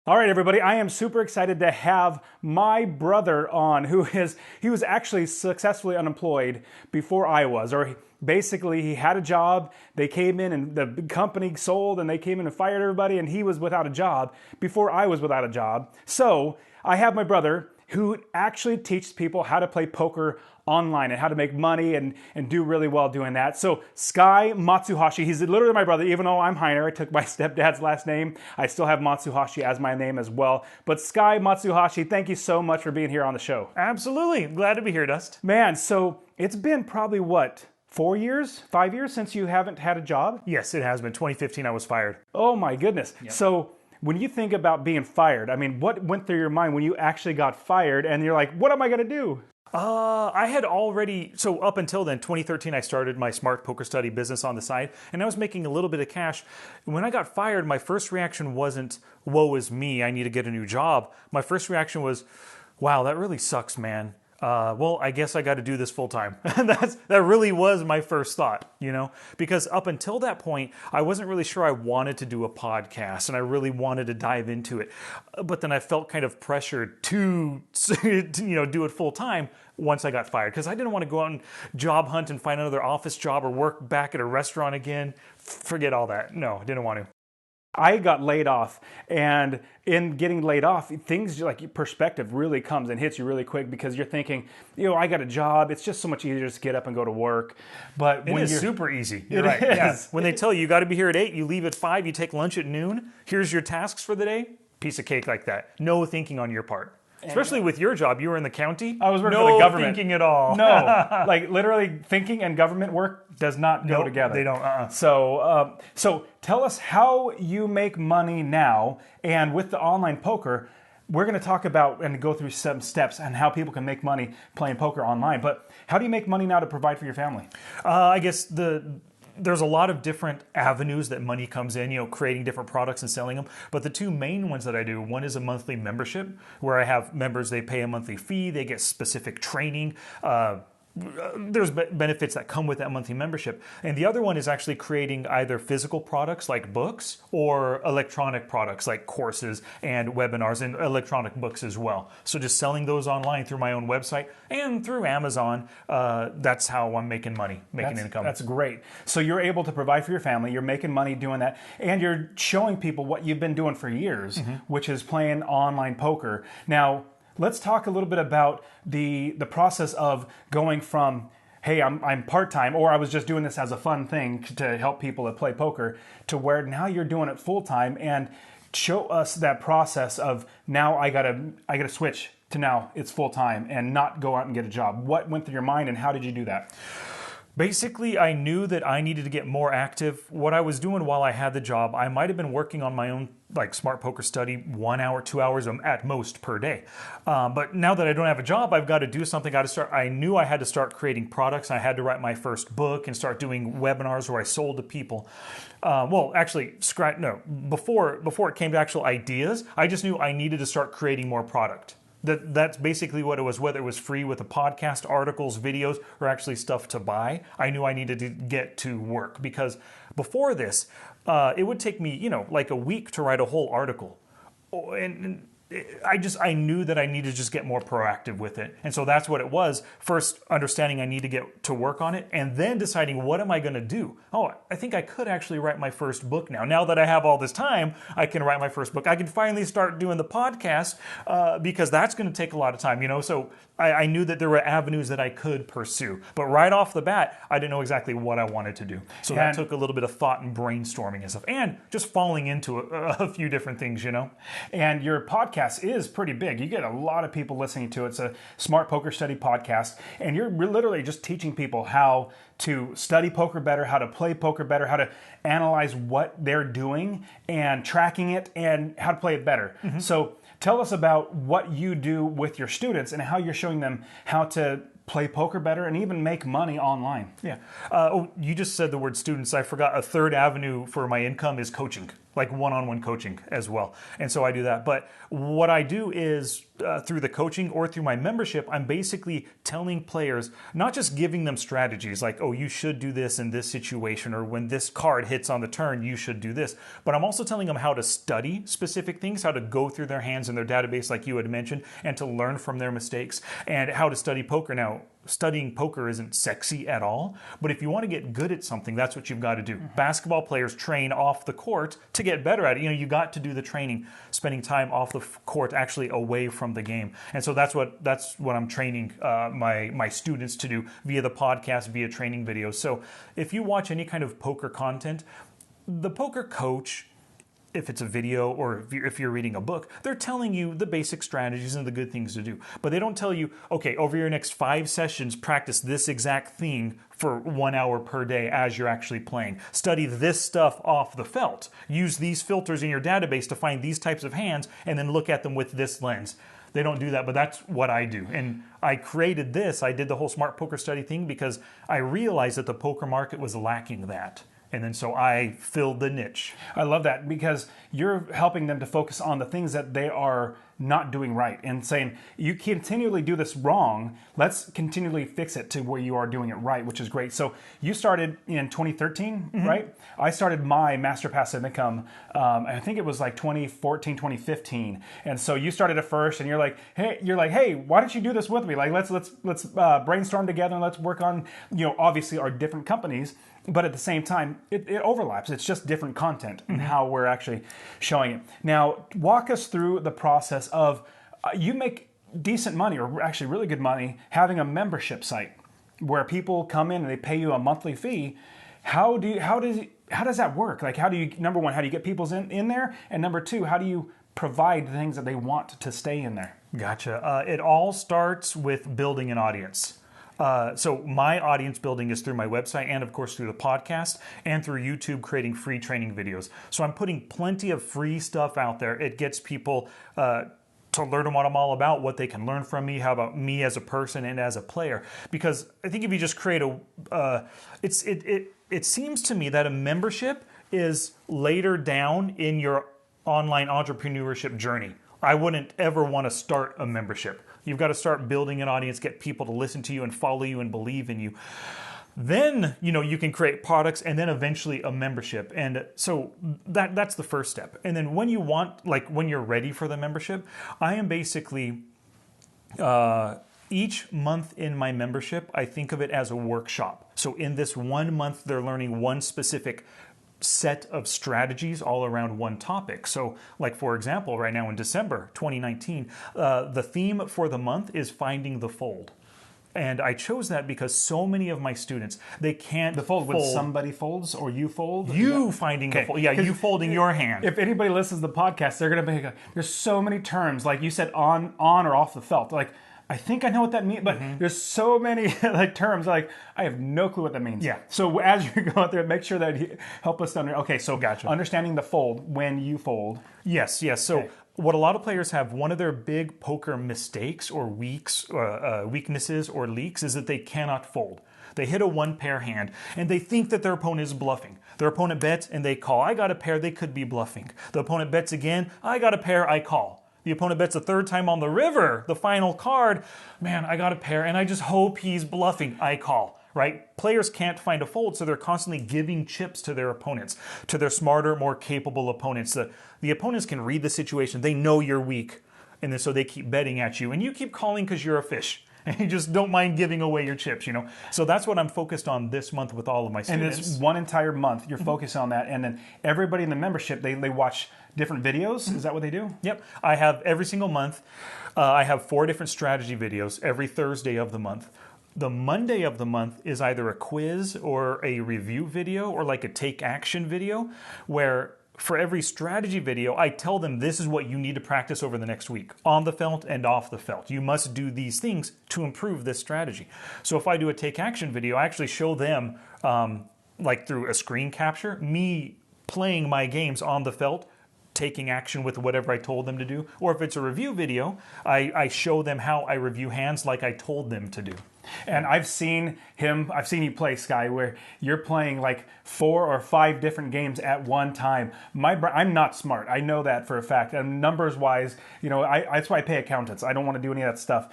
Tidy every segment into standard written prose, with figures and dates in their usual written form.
All right, everybody, I am super excited to have my brother on he was actually successfully unemployed before I was, or basically he had a job, they came in and the company sold and they came in and fired everybody and he was without a job before I was without a job. So I have my brother who actually teaches people how to play poker online and how to make money and do really well doing that. So Sky Matsuhashi, he's literally my brother, even though I'm Heiner. I took my stepdad's last name. I still have Matsuhashi as my name as well. But Sky Matsuhashi, thank you so much for being here on the show. Absolutely. Glad to be here, Dust. Man, so it's been probably what, 4 years, 5 years since you haven't had a job? Yes, it has been. 2015, I was fired. Oh my goodness. Yep. So when you think about being fired, I mean, what went through your mind when you actually got fired and you're like, what am I going to do? I had already, so up until then, 2013, I started my smart poker study business on the side, and I was making a little bit of cash. When I got fired, my first reaction wasn't, woe is me, I need to get a new job. My first reaction was, wow, that really sucks, man. Well, I guess I got to do this full time. That really was my first thought, you know, because up until that point, I wasn't really sure I wanted to do a podcast and I really wanted to dive into it. But then I felt kind of pressured to do it full time once I got fired because I didn't want to go out and job hunt and find another office job or work back at a restaurant again. Forget all that. No, I didn't want to. I got laid off, and in getting laid off, things like perspective really comes and hits you really quick because you're thinking, I got a job. It's just so much easier to get up and go to work. But it when is super easy. You're right. Yeah. When they tell you got to be here at 8, you leave at 5, you take lunch at noon. Here's your tasks for the day. Piece of cake like that. No thinking on your part. Especially with your job, you were in the county. I was working for the government. No thinking at all. No, like literally thinking and government work does not go together. They don't. So tell us how you make money now, and with the online poker, we're going to talk about and go through some steps on how people can make money playing poker online. But how do you make money now to provide for your family? I guess there's a lot of different avenues that money comes in, creating different products and selling them. But the two main ones that I do, one is a monthly membership where I have members, they pay a monthly fee, they get specific training. There's benefits that come with that monthly membership. And the other one is actually creating either physical products like books or electronic products like courses and webinars and electronic books as well. So just selling those online through my own website and through Amazon, that's how I'm making money, making income. That's great. So you're able to provide for your family, you're making money doing that, and you're showing people what you've been doing for years, which is playing online poker. Now, let's talk a little bit about the process of going from, hey, I'm part-time, or I was just doing this as a fun thing to help people that play poker, to where now you're doing it full-time, and show us that process of now I gotta switch to now it's full-time and not go out and get a job. What went through your mind and how did you do that? Basically, I knew that I needed to get more active. What I was doing while I had the job, I might have been working on my own smart poker study 1 hour, 2 hours at most per day. But now that I don't have a job, I've got to do something. I knew I had to start creating products. I had to write my first book and start doing webinars where I sold to people. Before it came to actual ideas, I just knew I needed to start creating more product. That's basically what it was, whether it was free with a podcast, articles, videos, or actually stuff to buy. I knew I needed to get to work because before this, it would take me, like a week to write a whole article. And I knew that I needed to just get more proactive with it. And so that's what it was. First, understanding I need to get to work on it, and then deciding, what am I going to do? Oh, I think I could actually write my first book now. Now that I have all this time, I can write my first book. I can finally start doing the podcast because that's going to take a lot of time, So I knew that there were avenues that I could pursue. But right off the bat, I didn't know exactly what I wanted to do. So that took a little bit of thought and brainstorming and stuff, and just falling into a few different things, And your podcast is pretty big. You get a lot of people listening to it. It's a Smart Poker Study podcast, and you're literally just teaching people how to study poker better, how to play poker better, how to analyze what they're doing and tracking it, and how to play it better. So tell us about what you do with your students and how you're showing them how to play poker better and even make money online. Yeah. You just said the word students. I forgot a third avenue for my income is coaching. like one-on-one coaching as well. And so I do that. But what I do is through the coaching or through my membership, I'm basically telling players, not just giving them strategies like, oh, you should do this in this situation, or when this card hits on the turn, you should do this. But I'm also telling them how to study specific things, how to go through their hands and their database like you had mentioned, and to learn from their mistakes, and how to study poker. Now, studying poker isn't sexy at all, but if you want to get good at something, that's what you've got to do. Basketball players train off the court to get better at it. You got to do the training, spending time off the court, actually away from the game. And so that's what I'm training my students to do via the podcast, via training videos. So if you watch any kind of poker content, the poker coach, if it's a video or if you're reading a book, they're telling you the basic strategies and the good things to do. But they don't tell you, okay, over your next 5 sessions, practice this exact thing for 1 hour per day as you're actually playing. Study this stuff off the felt. Use these filters in your database to find these types of hands and then look at them with this lens. They don't do that, but that's what I do. And I created this. I did the whole smart poker study thing because I realized that the poker market was lacking that. And then so I filled the niche. I love that because you're helping them to focus on the things that they are not doing right and saying, you continually do this wrong. Let's continually fix it to where you are doing it right, which is great. So you started in 2013, right? I started my Master Passive Income, I think it was like 2014, 2015. And so you started it first and you're like, hey, why don't you do this with me? Like, let's brainstorm together and let's work on, obviously our different companies. But at the same time, it overlaps. It's just different content and how we're actually showing it. Now, walk us through the process of you make decent money, or actually really good money, having a membership site where people come in and they pay you a monthly fee. How does that work? Like, number one, how do you get people in there? And number two, how do you provide the things that they want to stay in there? Gotcha. It all starts with building an audience. So my audience building is through my website and, of course, through the podcast and through YouTube, creating free training videos. So I'm putting plenty of free stuff out there. It gets people to learn what I'm all about, what they can learn from me, how about me as a person and as a player. Because I think if you just create it seems to me that a membership is later down in your online entrepreneurship journey. I wouldn't ever want to start a membership. You've got to start building an audience, get people to listen to you and follow you and believe in you. Then, you can create products and then eventually a membership. And so that's the first step. And then when you're ready for the membership, I am basically, each month in my membership, I think of it as a workshop. So in this 1 month, they're learning one specific set of strategies all around one topic. So like, for example, right now in December 2019, the theme for the month is finding the fold. And I chose that because so many of my students, they can't fold. When somebody folds or you fold? Finding the fold. Yeah, you folding your hand. If anybody listens to the podcast, they're going to be, there's so many terms, like you said, on or off the felt. Like, I think I know what that means, but there's so many terms. Like, I have no clue what that means. Yeah. So as you're going through it, make sure that you help us understand. Okay, so Gotcha. Understanding the fold when you fold. Yes. So what a lot of players have, one of their big poker mistakes or weaknesses or leaks is that they cannot fold. They hit a one pair hand and they think that their opponent is bluffing. Their opponent bets and they call. I got a pair, they could be bluffing. The opponent bets again. I got a pair, I call. The opponent bets a third time on the river, the final card. Man, I got a pair, and I just hope he's bluffing. I call, right? Players can't find a fold, so they're constantly giving chips to their opponents, to their smarter, more capable opponents. The opponents can read the situation. They know you're weak, and then so they keep betting at you. And you keep calling because you're a fish. And you just don't mind giving away your chips, So that's what I'm focused on this month with all of my students. And it's one entire month. You're focused on that. And then everybody in the membership, they watch different videos. Is that what they do? Yep. I have every single month. I have 4 different strategy videos every Thursday of the month. The Monday of the month is either a quiz or a review video or like a take action video where for every strategy video, I tell them this is what you need to practice over the next week, on the felt and off the felt. You must do these things to improve this strategy. So if I do a take action video, I actually show them, like through a screen capture, me playing my games on the felt, taking action with whatever I told them to do. Or if it's a review video, I show them how I review hands like I told them to do. And I've seen you play, Sky, where you're playing like 4 or 5 different games at one time. I'm not smart. I know that for a fact. And numbers wise, that's why I pay accountants. I don't want to do any of that stuff.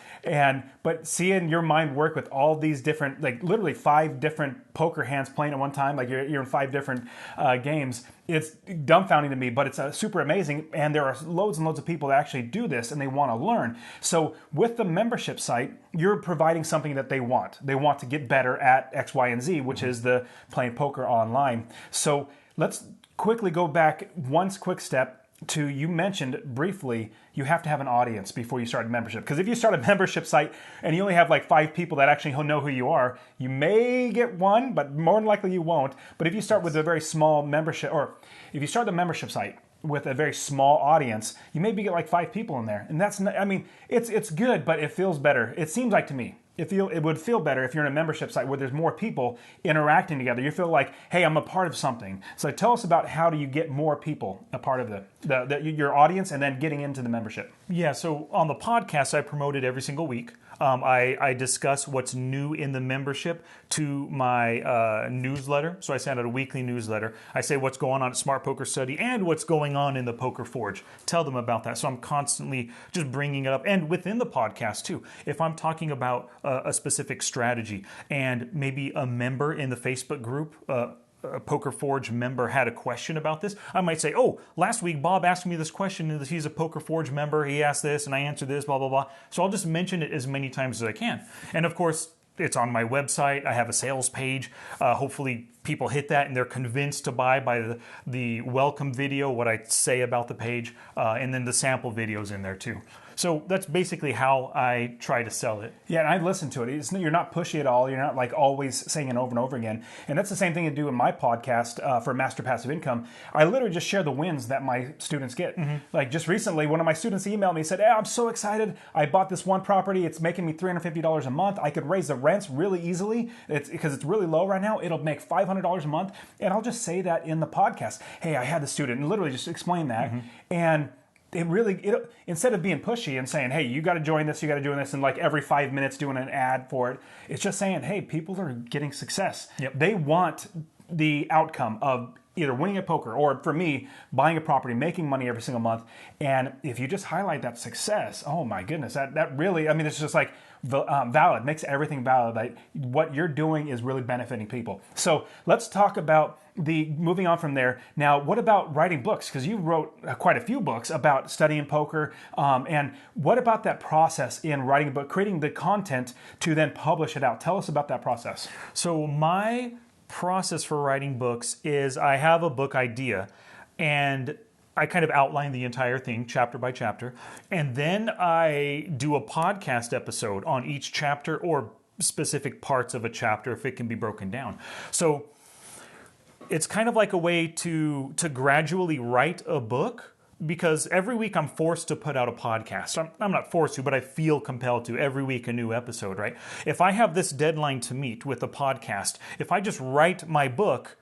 But seeing your mind work with all these different, like literally 5 different poker hands playing at one time, like you're in 5 different games, it's dumbfounding to me, but it's super amazing. And there are loads and loads of people that actually do this and they want to learn. So with the membership site, you're providing something that they want. They want to get better at X, Y, and Z, which is the playing poker online. So let's quickly go back one quick step to, you mentioned briefly, you have to have an audience before you start a membership. Because if you start a membership site and you only have like 5 people that actually know who you are, you may get one, but more than likely you won't. But if you start with a very small membership, or if you start the membership site with a very small audience, you maybe get like 5 people in there. And that's not, it's good, but it feels better. It seems like to me. It would feel better if you're in a membership site where there's more people interacting together. You feel like, hey, I'm a part of something. So tell us about how do you get more people a part of your audience and then getting into the membership. Yeah, so on the podcast, I promote it every single week. I discuss what's new in the membership to my newsletter. So I send out a weekly newsletter. I say what's going on at Smart Poker Study and what's going on in the Poker Forge. Tell them about that. So I'm constantly just bringing it up. And within the podcast too, if I'm talking about a specific strategy and maybe a member in the Facebook group, a Poker Forge member had a question about this, I might say, oh, last week Bob asked me this question, and he's a Poker Forge member, he asked this, and I answered this, blah, blah, blah. So I'll just mention it as many times as I can. And of course, it's on my website. I have a sales page. Hopefully people hit that and they're convinced to buy by the welcome video, what I say about the page, and then the sample videos in there too. So that's basically how I try to sell it. Yeah, and I listen to it. You're not pushy at all. You're not like always saying it over and over again. And that's the same thing I do in my podcast for Master Passive Income. I literally just share the wins that my students get. Mm-hmm. Like just recently, one of my students emailed me and said, hey, I'm so excited. I bought this one property. It's making me $350 a month. I could raise the rents really easily because it's really low right now. It'll make $500 a month. And I'll just say that in the podcast. Hey, I had the student, and literally just explain that. Mm-hmm. And instead of being pushy and saying, hey, you got to join this, you got to do this, and like every 5 minutes doing an ad for it, it's just saying, hey, people are getting success. Yep. They want the outcome of either winning at poker or, for me, buying a property, making money every single month. And if you just highlight that success, oh my goodness, that really, it's just like valid, makes everything valid. Like what you're doing is really benefiting people. So let's talk about moving on from there. Now, what about writing books? Because you wrote quite a few books about studying poker. And what about that process in writing a book, creating the content to then publish it out? Tell us about that process. So my process for writing books is I have a book idea and I kind of outline the entire thing chapter by chapter. And then I do a podcast episode on each chapter or specific parts of a chapter if it can be broken down. So it's kind of like a way to gradually write a book, because every week I'm forced to put out a podcast. I'm not forced to, but I feel compelled to. Every week a new episode, right? If I have this deadline to meet with a podcast, if I just write my book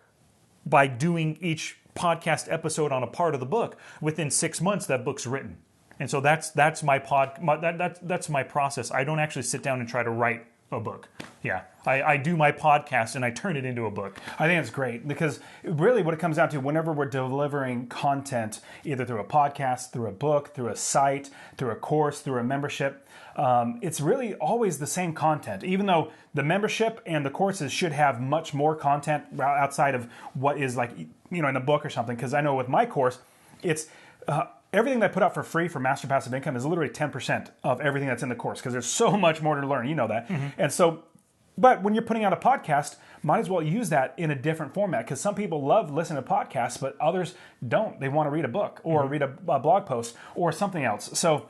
by doing each podcast episode on a part of the book, within 6 months that book's written. And so that's my process. I don't actually sit down and try to write a book. Yeah, I do my podcast and I turn it into a book. I think it's great because really what it comes down to, whenever we're delivering content, either through a podcast, through a book, through a site, through a course, through a membership, it's really always the same content, even though the membership and the courses should have much more content outside of what is like, in a book or something. Because I know with my course, it's everything that I put out for free for Master Passive Income is literally 10% of everything that's in the course, because there's so much more to learn. You know that. Mm-hmm. And so, but when you're putting out a podcast, might as well use that in a different format, because some people love listening to podcasts, but others don't. They want to read a book or read a blog post or something else. So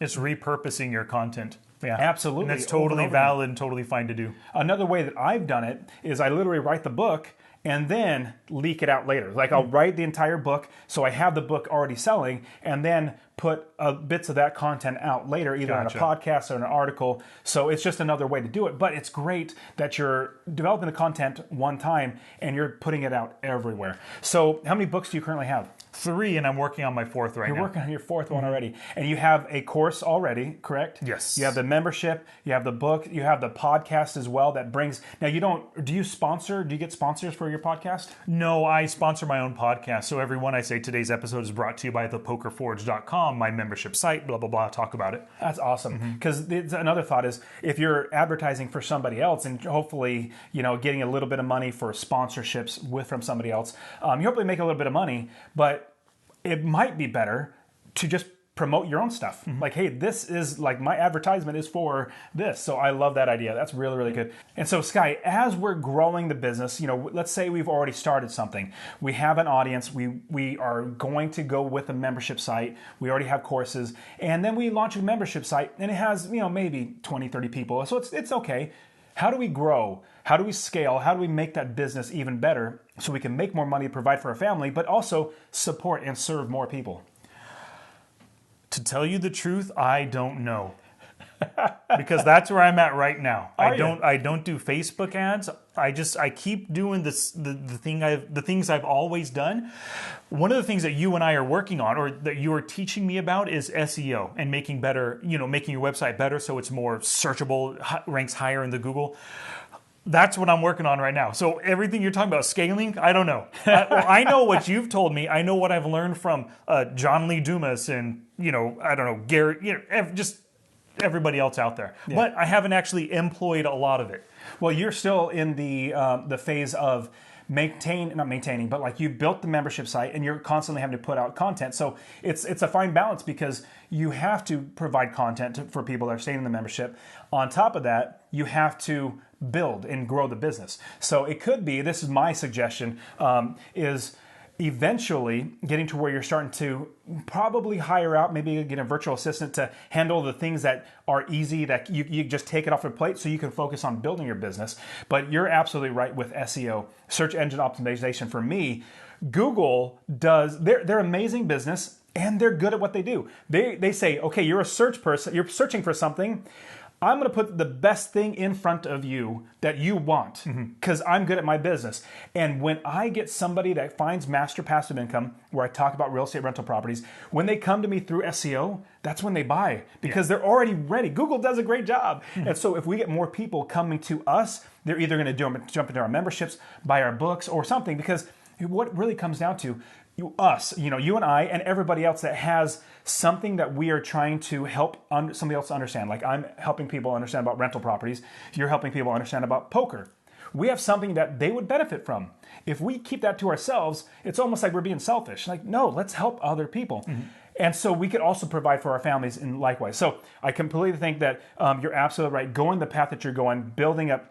it's repurposing your content. Yeah, absolutely. And that's totally valid and totally fine to do. Another way that I've done it is I literally write the book and then leak it out later. Like I'll write the entire book, so I have the book already selling, and then put bits of that content out later, either on a podcast or an article. So it's just another way to do it. But it's great that you're developing the content one time and you're putting it out everywhere. So how many books do you currently have? 3, and I'm working on my 4th right now. You're working on your 4th one already. And you have a course already, correct? Yes. You have the membership, you have the book, you have the podcast as well that brings... Now, do you get sponsors for your podcast? No, I sponsor my own podcast. So every one I say today's episode is brought to you by thepokerforge.com, my membership site, blah, blah, blah, talk about it. That's awesome. Because another thought is if you're advertising for somebody else and hopefully, getting a little bit of money for sponsorships from somebody else, you hopefully make a little bit of money, but it might be better to just promote your own stuff. Like, hey, this is like my advertisement is for this. So I love that idea. That's really, really good. And so Sky, as we're growing the business, let's say we've already started something. We have an audience. We are going to go with a membership site. We already have courses. And then we launch a membership site and it has, maybe 20, 30 people. So it's okay. How do we grow? How do we scale? How do we make that business even better so we can make more money to provide for our family, but also support and serve more people? To tell you the truth, I don't know. Because that's where I'm at right now. I don't do Facebook ads. I keep doing this the things I've always done. One of the things that you and I are working on, or that you are teaching me about, is SEO and making your website better so it's more searchable, ranks higher in the Google. That's what I'm working on right now. So everything you're talking about, scaling, I don't know. I know what you've told me. I know what I've learned from John Lee Dumas and, I don't know, Gary, just everybody else out there. Yeah. But I haven't actually employed a lot of it. Well, you're still in the phase of not maintaining, but like you built the membership site and you're constantly having to put out content. So it's a fine balance because you have to provide content for people that are staying in the membership. On top of that, you have to build and grow the business. So it could be, this is my suggestion, is eventually getting to where you're starting to probably hire out, maybe get a virtual assistant to handle the things that are easy, that you just take it off your plate so you can focus on building your business. But you're absolutely right with SEO, search engine optimization. For me, Google they're amazing business and they're good at what they do. They say, okay, you're a search person, you're searching for something. I'm going to put the best thing in front of you that you want because I'm good at my business. And when I get somebody that finds master passive income, where I talk about real estate rental properties, when they come to me through SEO, that's when they buy because they're already ready. Google does a great job. And so if we get more people coming to us, they're either going to jump into our memberships, buy our books or something, because what really comes down to you and I and everybody else that has something that we are trying to help somebody else understand. Like I'm helping people understand about rental properties. You're helping people understand about poker. We have something that they would benefit from. If we keep that to ourselves, it's almost like we're being selfish. Like, no, let's help other people. And so we could also provide for our families in likewise. So I completely think that you're absolutely right. Going the path that you're going, building up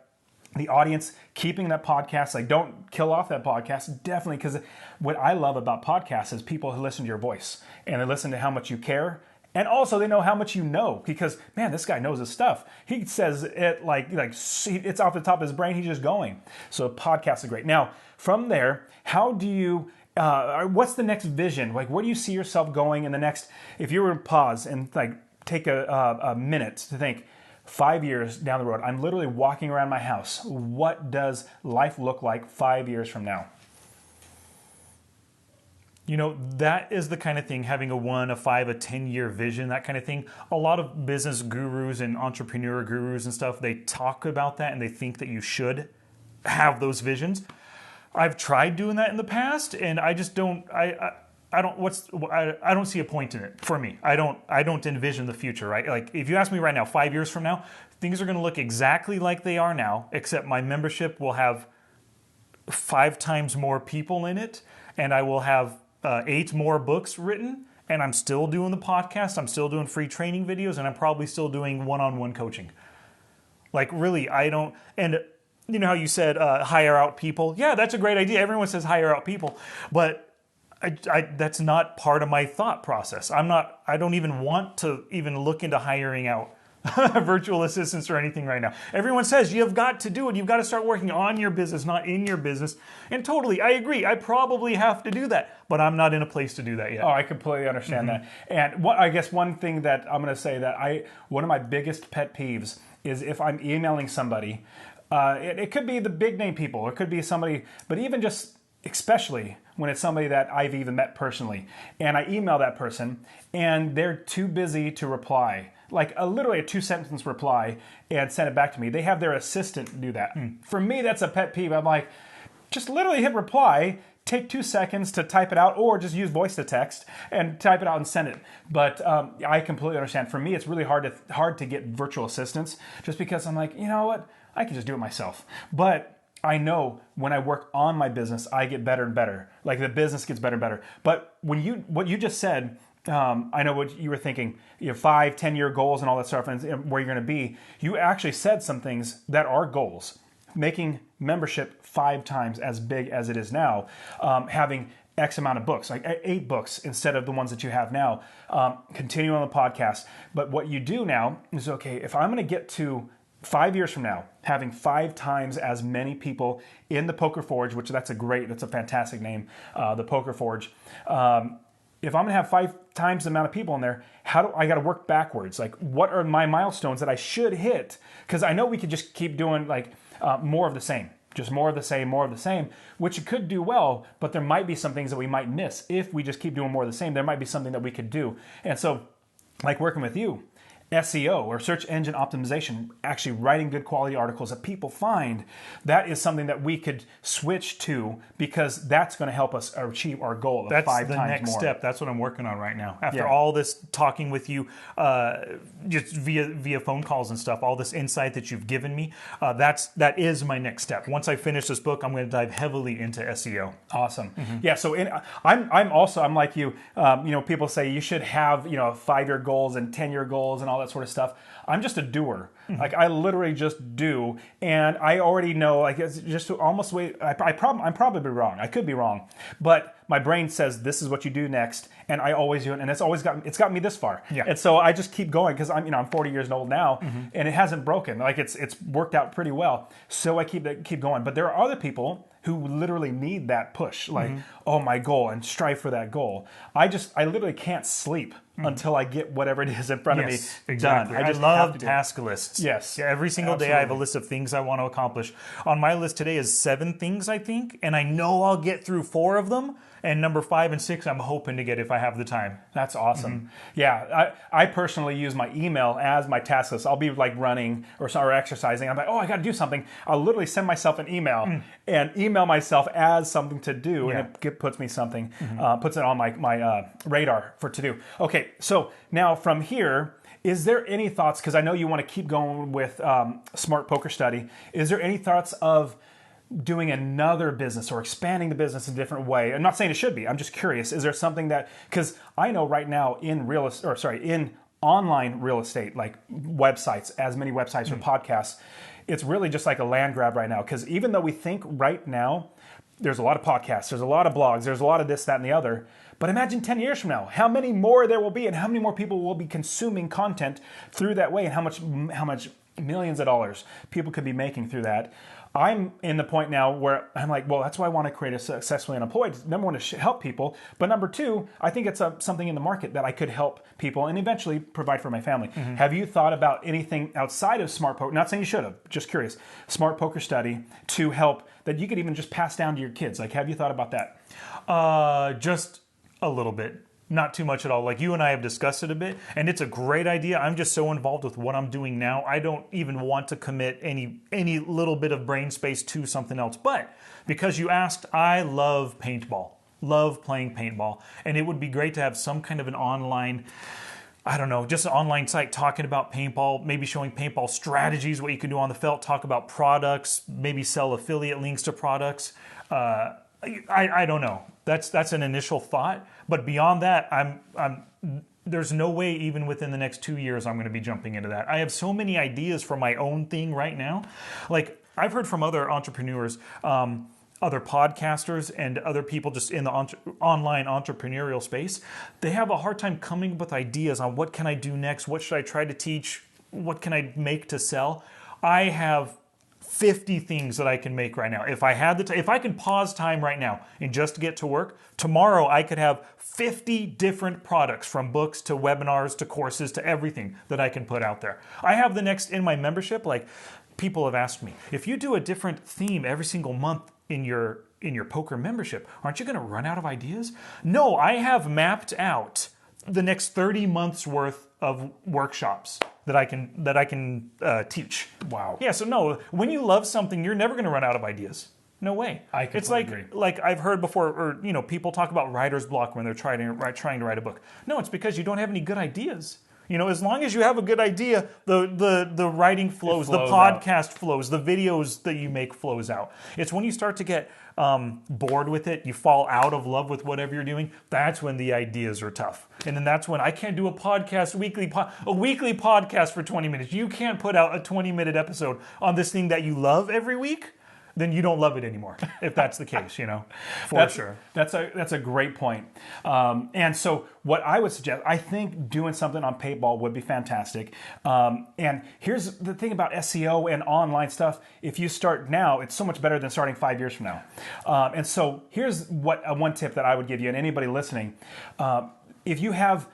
the audience, keeping that podcast, like don't kill off that podcast, definitely, because what I love about podcasts is people who listen to your voice and they listen to how much you care, and also they know how much you know, because man, this guy knows his stuff. He says it like it's off the top of his brain, he's just going. So podcasts are great. Now, from there, how do you, what's the next vision? Like, where do you see yourself going in the next, if you were to pause and like take a minute to think, 5 years down the road, I'm literally walking around my house. What does life look like 5 years from now? That is the kind of thing, having a 1, a 5, a 10-year vision, that kind of thing. A lot of business gurus and entrepreneur gurus and stuff, they talk about that and they think that you should have those visions. I've tried doing that in the past and I just don't, I don't see a point in it for me. I don't envision the future, right? Like if you ask me right now, 5 years from now, things are going to look exactly like they are now, except my membership will have 5 times more people in it, and I will have 8 more books written, and I'm still doing the podcast, I'm still doing free training videos, and I'm probably still doing one-on-one coaching. Like really, I don't, and you know how you said hire out people? Yeah, that's a great idea. Everyone says hire out people, but that's not part of my thought process. I don't even want to even look into hiring out virtual assistants or anything right now. Everyone says you've got to do it. You've got to start working on your business, not in your business. And totally, I agree. I probably have to do that, but I'm not in a place to do that yet. Oh, I completely understand that. And I guess one thing that I'm going to say that one of my biggest pet peeves is if I'm emailing somebody, it could be the big name people, or it could be somebody, but even just especially when it's somebody that I've even met personally. And I email that person and they're too busy to reply. Like literally a 2-sentence reply and send it back to me. They have their assistant do that. For me, that's a pet peeve. I'm like, just literally hit reply, take 2 seconds to type it out, or just use voice to text and type it out and send it. But I completely understand. For me, it's really hard to get virtual assistants just because I'm like, you know what? I can just do it myself. But I know when I work on my business, I get better and better. Like the business gets better and better. But what you just said, I know what you were thinking, 5, 10-year goals and all that stuff and where you're going to be. You actually said some things that are goals. Making membership 5 times as big as it is now, having X amount of books, like 8 books instead of the ones that you have now, continue on the podcast. But what you do now is, okay, if I'm going to get to 5 years from now, having 5 times as many people in the Poker Forge, which that's a fantastic name, the Poker Forge. If I'm gonna have 5 times the amount of people in there, I got to work backwards? Like, what are my milestones that I should hit? Because I know we could just keep doing more of the same. Just more of the same, which it could do well, but there might be some things that we might miss. If we just keep doing more of the same, there might be something that we could do. And so, like working with you, SEO or search engine optimization, actually writing good quality articles that people find, that is something that we could switch to because that's going to help us achieve our goal of 5 times more. That's the next step. That's what I'm working on right now. After all this talking with you, just via phone calls and stuff, all this insight that you've given me, that is my next step. Once I finish this book, I'm going to dive heavily into SEO. Awesome. Yeah. So I'm like you. People say you should have 5-year goals and 10-year goals and all that sort of stuff. I'm just a doer. Like I literally just do, and I already know. Like it's just almost way. I'm probably wrong. I could be wrong, but my brain says this is what you do next, and I always do it, and it's gotten me this far. Yeah. And so I just keep going because I'm 40 years old now, and it hasn't broken. Like it's worked out pretty well. So I keep going. But there are other people who literally need that push, like, oh, my goal, and strive for that goal. I literally can't sleep until I get whatever it is in front of me exactly. done. I love task lists. Yes. Yeah, every single day I have a list of things I want to accomplish. On my list today is 7 things, I think, and I know I'll get through 4 of them. And number 5 and 6, I'm hoping to get if I have the time. That's awesome. Yeah, I personally use my email as my task list. I'll be like running or exercising. I'm like, oh, I got to do something. I'll literally send myself an email and email myself as something to do, and it puts me something, puts it on my radar for to do. Okay, so now from here, is there any thoughts? Because I know you want to keep going with Smart Poker Study. Is there any thoughts of doing another business or expanding the business in a different way? I'm not saying it should be. I'm just curious. Is there something that, because I know right now in online real estate, like websites, as many websites or podcasts, it's really just like a land grab right now. Because even though we think right now, there's a lot of podcasts, there's a lot of blogs, there's a lot of this, that, and the other. But imagine 10 years from now, how many more there will be and how many more people will be consuming content through that way and how much millions of dollars people could be making through that. I'm in the point now where I'm like, well, that's why I want to create a successfully unemployed. Number 1, to help people. But number 2, I think it's something in the market that I could help people and eventually provide for my family. Have you thought about anything outside of Smart Poker? Not saying you should have, just curious. Smart Poker Study to help that you could even just pass down to your kids. Like, have you thought about that? Just a little bit. Not too much at all. Like you and I have discussed it a bit, and it's a great idea. I'm just so involved with what I'm doing now. I don't even want to commit any little bit of brain space to something else. But because you asked, I love paintball. Love playing paintball. And it would be great to have some kind of an online, I don't know, just an online site talking about paintball, maybe showing paintball strategies, what you can do on the felt, talk about products, maybe sell affiliate links to products. I don't know. That's an initial thought, but beyond that, there's no way even within the next 2 years I'm going to be jumping into that. I have so many ideas for my own thing right now. Like I've heard from other entrepreneurs, other podcasters, and other people just in the online entrepreneurial space. They have a hard time coming up with ideas on what can I do next, what should I try to teach, what can I make to sell. I have 50 things that I can make right now. If I had if I can pause time right now and just get to work, tomorrow I could have 50 different products, from books to webinars to courses to everything that I can put out there. I have the next in my membership, like people have asked me, if you do a different theme every single month in your your poker membership, aren't you going to run out of ideas? No, I have mapped out the next 30 months worth of workshops that I can teach. Wow. Yeah, so no, when you love something, you're never going to run out of ideas. No way. I completely agree. Like I've heard before, or people talk about writer's block when they're trying to write a book. No, it's because you don't have any good ideas. As long as you have a good idea, the writing flows, the podcast flows, the videos that you make flows out. It's when you start to get bored with it, you fall out of love with whatever you're doing, that's when the ideas are tough. And then that's when I can't do a weekly podcast for 20 minutes. You can't put out a 20-minute episode on this thing that you love every week. Then you don't love it anymore, if that's the case, for sure. That's a great point. And so what I would suggest, I think doing something on Paintball would be fantastic. And here's the thing about SEO and online stuff. If you start now, it's so much better than starting 5 years from now. And so here's one tip that I would give you, and anybody listening. If you have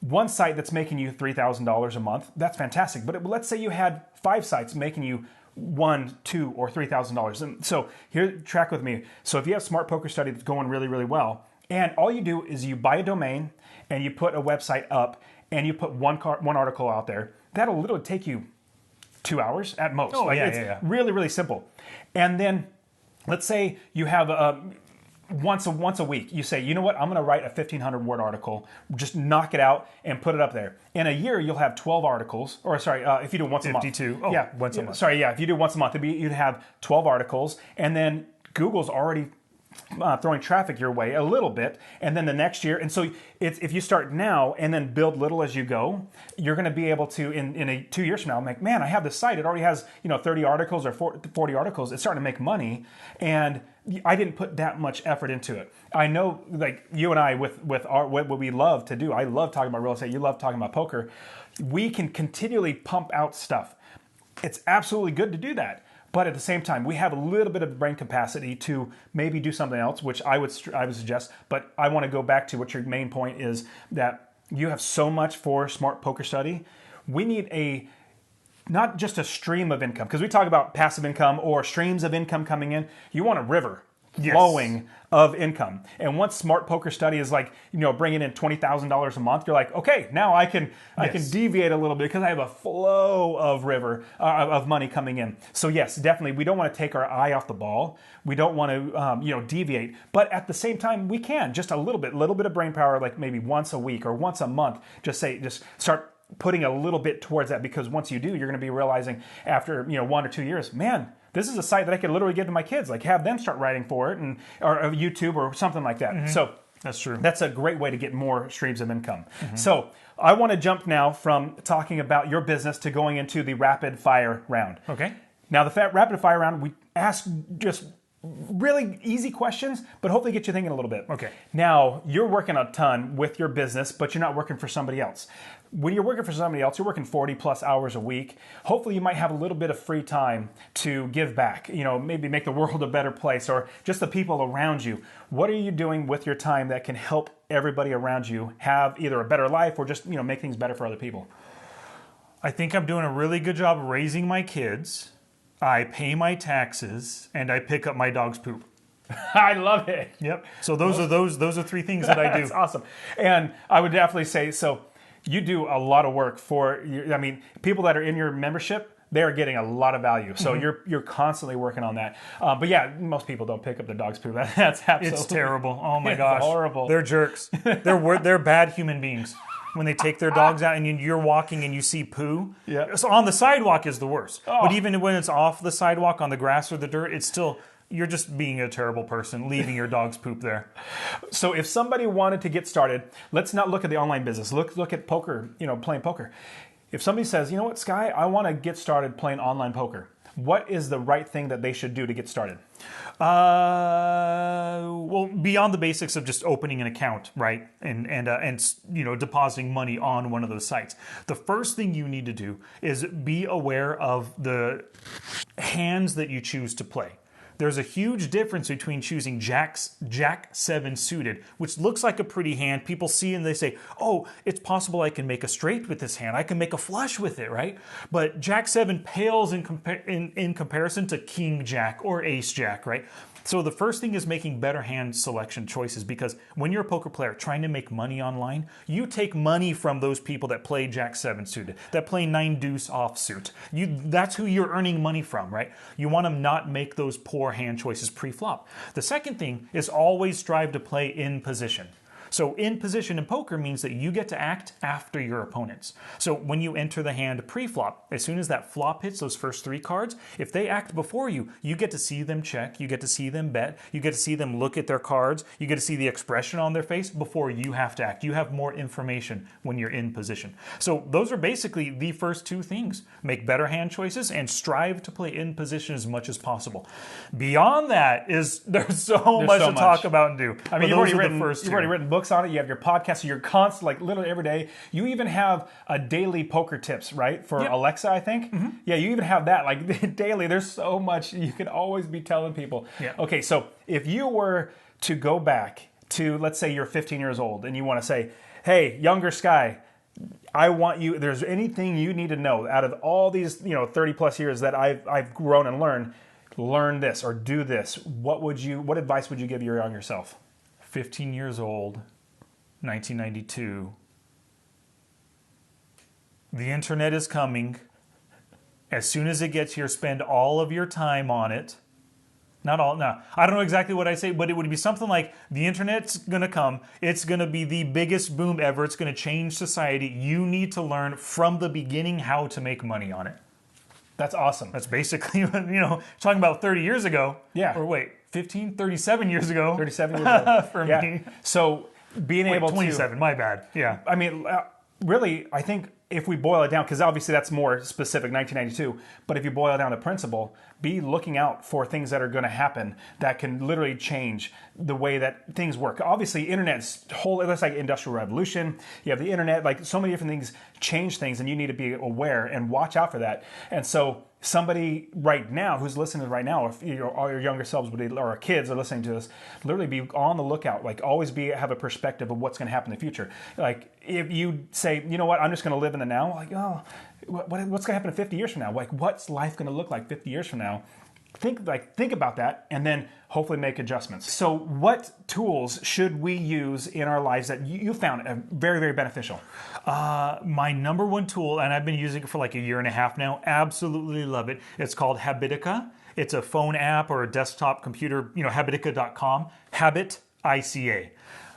one site that's making you $3,000 a month, that's fantastic. But let's say you had 5 sites making you $1,000, $2,000, or $3,000. And so here, track with me. So if you have Smart Poker Study that's going really, really well, and all you do is you buy a domain and you put a website up and you put one article out there, that'll literally take you 2 hours at most. Oh, it's really, really simple. And then let's say you have once a week, you say, you know what, I'm going to write a 1,500 word article, just knock it out and put it up there. In a year, you'll have 12 articles, or sorry, if you do once a month. 52. Oh, yeah, once a month. Sorry, yeah, if you do once a month, you'd have 12 articles, and then Google's already throwing traffic your way a little bit, and then the next year, and so if you start now and then build little as you go, you're going to be able to in 2 years from now, like, man, I have this site, it already has 30 articles or 40 articles, it's starting to make money, and I didn't put that much effort into it. I know, like you and I, with what we love to do, I love talking about real estate, you love talking about poker, we can continually pump out stuff. It's absolutely good to do that. But at the same time, we have a little bit of brain capacity to maybe do something else, which I would suggest. But I want to go back to what your main point is, that you have so much for Smart Poker Study. We need not just a stream of income, because we talk about passive income or streams of income coming in. You want a river flowing of income. And once Smart Poker Study is like, bringing in $20,000 a month, you're like, okay, now I can deviate a little bit because I have a flow of of money coming in. So yes, definitely, we don't want to take our eye off the ball. We don't want to, deviate. But at the same time, we can just a little bit of brain power, like maybe once a week or once a month. Just start putting a little bit towards that, because once you do, you're going to be realizing after 1 or 2 years, man, this is a site that I could literally give to my kids, like have them start writing for it, or YouTube or something like that. Mm-hmm. So that's true. That's a great way to get more streams of income. Mm-hmm. So I want to jump now from talking about your business to going into the rapid fire round. Okay. Now the rapid fire round, we ask just really easy questions, but hopefully get you thinking a little bit. Okay. Now, you're working a ton with your business, but you're not working for somebody else. When you're working for somebody else, you're working 40 plus hours a week. Hopefully you might have a little bit of free time to give back, maybe make the world a better place, or just the people around you. What are you doing with your time that can help everybody around you have either a better life or just, make things better for other people? I think I'm doing a really good job raising my kids. I pay my taxes, and I pick up my dog's poop. I love it. Yep. So those are 3 things that I do. That's awesome. And I would definitely say, so you do a lot of work for, people that are in your membership, they're getting a lot of value. So you're constantly working on that. But yeah, most people don't pick up their dog's poop. That's absolutely... It's terrible. Oh my gosh. Horrible. They're jerks. They're bad human beings. When they take their dogs out and you're walking and you see poo. Yeah. So on the sidewalk is the worst. Oh. But even when it's off the sidewalk on the grass or the dirt, it's still, you're just being a terrible person, leaving your dog's poop there. So if somebody wanted to get started, let's not look at the online business. Look at poker, playing poker. If somebody says, you know what, Sky, I want to get started playing online poker, what is the right thing that they should do to get started? Well, beyond the basics of just opening an account, right, and depositing money on one of those sites, the first thing you need to do is be aware of the hands that you choose to play. There's a huge difference between choosing Jack 7 suited, which looks like a pretty hand. People see and they say, oh, it's possible I can make a straight with this hand. I can make a flush with it, right? But Jack 7 pales in comparison to King Jack or Ace Jack, right? So the first thing is making better hand selection choices, because when you're a poker player trying to make money online, you take money from those people that play Jack 7 suited, that play 9 deuce offsuit. That's who you're earning money from, right? You want to not make those poor hand choices pre-flop. The second thing is always strive to play in position. So in position in poker means that you get to act after your opponents. So when you enter the hand pre-flop, as soon as that flop hits those first 3 cards, if they act before you, you get to see them check, you get to see them bet, you get to see them look at their cards, you get to see the expression on their face before you have to act. You have more information when you're in position. So those are basically the first 2 things. Make better hand choices and strive to play in position as much as possible. Beyond that there's so much to talk about and do. I mean, you've already written books on it. You have your podcast, so you're constant, like literally every day. You even have a daily poker tips, right? For Alexa, I think. Mm-hmm. Yeah, you even have that, like daily. There's so much you can always be telling people. Yeah. Okay, so if you were to go back to, let's say you're 15 years old and you want to say, hey, younger Sky, I want you, there's anything you need to know out of all these, 30 plus years that I've grown and learn this or do this. What advice would you give your younger self? 15 years old, 1992. The internet is coming. As soon as it gets here, spend all of your time on it. Not all, no. I don't know exactly what I say, but it would be something like, the internet's going to come. It's going to be the biggest boom ever. It's going to change society. You need to learn from the beginning how to make money on it. That's awesome. That's basically, talking about 30 years ago. Yeah. Or wait, 37 years ago. 37 years ago. For me. So being able 27, my bad. Yeah. I mean, really, I think if we boil it down, because obviously that's more specific, 1992, but if you boil it down to principle, be looking out for things that are going to happen that can literally change the way that things work. Obviously, internet's it's like industrial revolution. You have the internet, like so many different things change things, and you need to be aware and watch out for that. And so somebody right now who's listening right now, if all your younger selves or kids are listening to this, literally be on the lookout. Like always have a perspective of what's going to happen in the future. Like if you say, you know what, I'm just going to live in the now. Like, oh, what's going to happen in 50 years from now? Like, what's life going to look like 50 years from now? Think about that, and then hopefully make adjustments. So what tools should we use in our lives that you found very, very beneficial? My number one tool, and I've been using it for like a year and a half now, absolutely love it. It's called Habitica. It's a phone app or a desktop computer, habitica.com, Habit, I-C-A.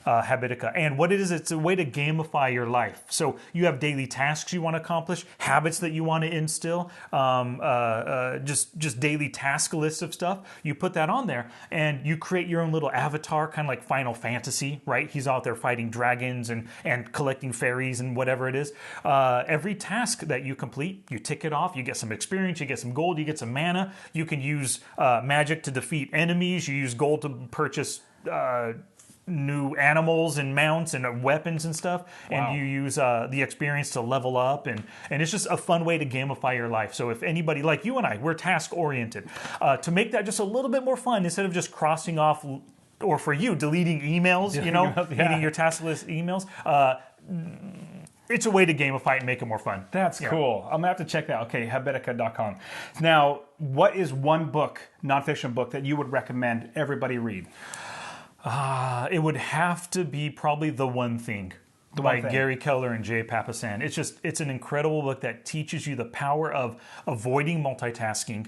Habitica. And what it is, it's a way to gamify your life. So you have daily tasks you want to accomplish, habits that you want to instill, just daily task lists of stuff. You put that on there and you create your own little avatar, kind of like Final Fantasy, right? He's out there fighting dragons and collecting fairies and whatever it is. Every task that you complete, you tick it off, you get some experience, you get some gold, you get some mana. You can use magic to defeat enemies. You use gold to purchase new animals and mounts and weapons and stuff. Wow. And you use the experience to level up, and it's just a fun way to gamify your life. So if anybody like you and I, we're task oriented, to make that just a little bit more fun, instead of just crossing off, or for you, deleting emails, hitting your task list emails, it's a way to gamify it and make it more fun. That's cool. I'm gonna have to check that. Okay, habitica.com. Now, what is one book, nonfiction book, that you would recommend everybody read? It would have to be probably The One Thing by Gary Keller and Jay Papasan. It's an incredible book that teaches you the power of avoiding multitasking.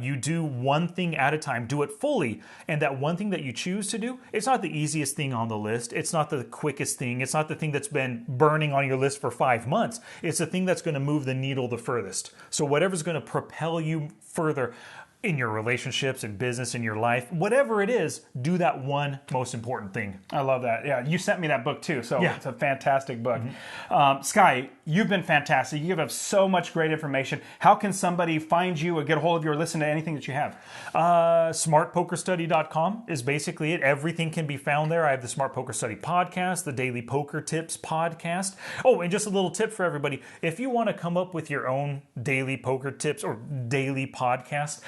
You do one thing at a time, do it fully, and that one thing that you choose to do, it's not the easiest thing on the list. It's not the quickest thing. It's not the thing that's been burning on your list for 5 months. It's the thing that's going to move the needle the furthest. So whatever's going to propel you further in your relationships and business, in your life, whatever it is, do that one most important thing. I love that. Yeah, you sent me that book too, so yeah. It's a fantastic book. Mm-hmm. Sky, you've been fantastic. You give us so much great information. How can somebody find you or get a hold of you or listen to anything that you have? SmartPokerStudy.com is basically it. Everything can be found there. I have the Smart Poker Study podcast, the Daily Poker Tips podcast. Oh, and just a little tip for everybody. If you want to come up with your own daily poker tips or daily podcast,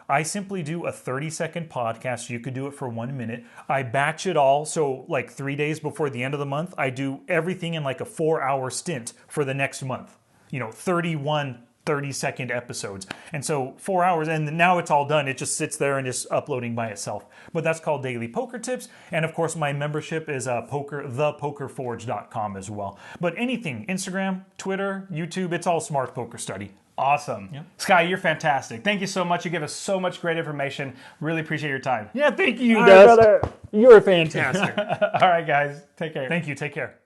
I simply do a 30-second podcast. You could do it for 1 minute. I batch it all. So like 3 days before the end of the month, I do everything in like a 4-hour stint for the next month. 31 30-second episodes. And so 4 hours, and now it's all done. It just sits there and is uploading by itself. But that's called Daily Poker Tips. And of course, my membership is thepokerforge.com as well. But anything, Instagram, Twitter, YouTube, it's all Smart Poker Study. Awesome. Yeah. Sky, you're fantastic. Thank you so much. You give us so much great information. Really appreciate your time. Yeah, thank you, Dust. You're fantastic. All right, guys. Take care. Thank you. Take care.